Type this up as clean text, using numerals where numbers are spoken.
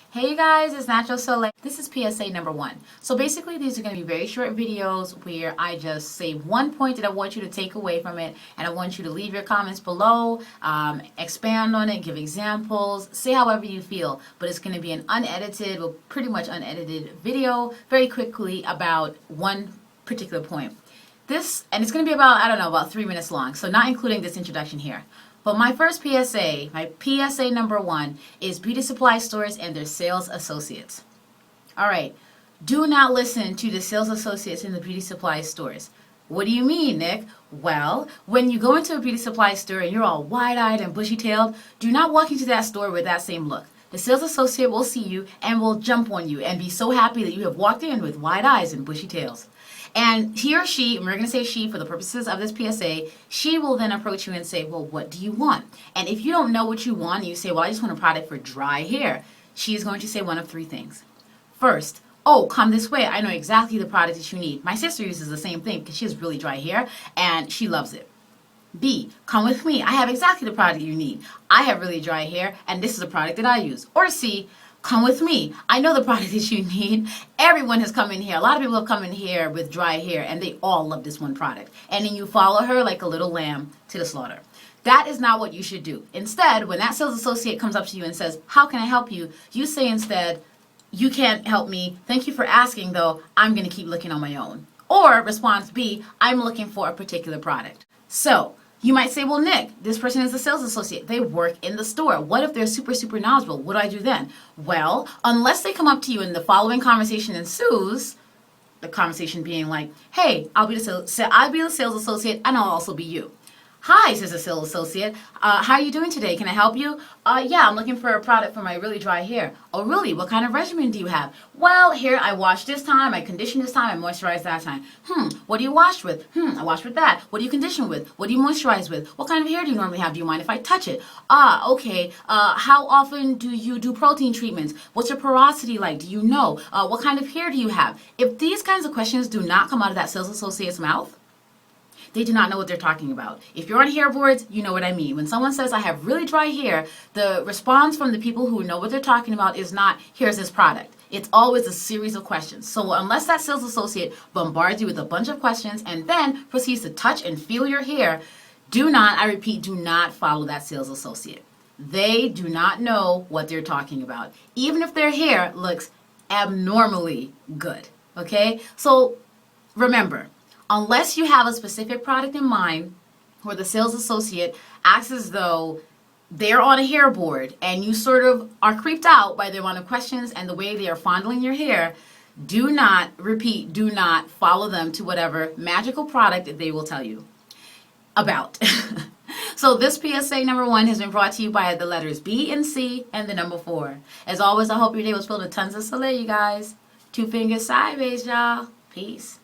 Hey you guys, it's Natural Soleil. This is PSA number 1. So basically these are going to be very short videos where I just say one point that I want you to take away from it, and I want you to leave your comments below, expand on it, give examples, say however you feel. But it's going to be an unedited, well pretty much unedited video very quickly about one particular point. And it's going to be about, I don't know, about 3 minutes long, so not including this introduction here. But my first PSA, my PSA number 1, is beauty supply stores and their sales associates. All right, do not listen to the sales associates in the beauty supply stores. What do you mean, Nick? Well, when you go into a beauty supply store and you're all wide-eyed and bushy-tailed, do not walk into that store with that same look. The sales associate will see you and will jump on you and be so happy that you have walked in with wide eyes and bushy tails. And he or she, and we're going to say she for the purposes of this PSA, she will then approach you and say, well, what do you want? And if you don't know what you want, and you say, well, I just want a product for dry hair, she is going to say one of 3 things. First, oh, come this way. I know exactly the product that you need. My sister uses the same thing because she has really dry hair and she loves it. B, come with me. I have exactly the product you need. I have really dry hair and this is a product that I use. Or C, come with me. I know the product that you need. Everyone has come in here. A lot of people have come in here with dry hair and they all love this one product. And then you follow her like a little lamb to the slaughter. That is not what you should do. Instead, when that sales associate comes up to you and says, how can I help you? You say instead, you can't help me. Thank you for asking though. I'm going to keep looking on my own. Or response B, I'm looking for a particular product. So you might say, well, Nick, this person is a sales associate. They work in the store. What if they're super knowledgeable? What do I do then? Well, unless they come up to you and the following conversation ensues, the conversation being like, hey, I'll be the sales associate and I'll also be you. Hi, says the sales associate. How are you doing today? Can I help you? Yeah, I'm looking for a product for my really dry hair. Oh, really? What kind of regimen do you have? Well, here I wash this time, I condition this time, I moisturize that time. What do you wash with? I wash with that. What do you condition with? What do you moisturize with? What kind of hair do you normally have? Do you mind if I touch it? Okay. How often do you do protein treatments? What's your porosity like? Do you know? What kind of hair do you have? If these kinds of questions do not come out of that sales associate's mouth, they do not know what they're talking about. If you're on hair boards, you know what I mean. When someone says, I have really dry hair, the response from the people who know what they're talking about is not, here's this product. It's always a series of questions. So unless that sales associate bombards you with a bunch of questions and then proceeds to touch and feel your hair, do not, I repeat, do not follow that sales associate. They do not know what they're talking about, even if their hair looks abnormally good. Okay? So remember, unless you have a specific product in mind where the sales associate acts as though they're on a hair board and you sort of are creeped out by the amount of questions and the way they are fondling your hair, do not, repeat, do not follow them to whatever magical product that they will tell you about. So this PSA number 1 has been brought to you by the letters B and C and the number 4. As always, I hope your day was filled with tons of soleil, you guys. 2 fingers sideways, y'all. Peace.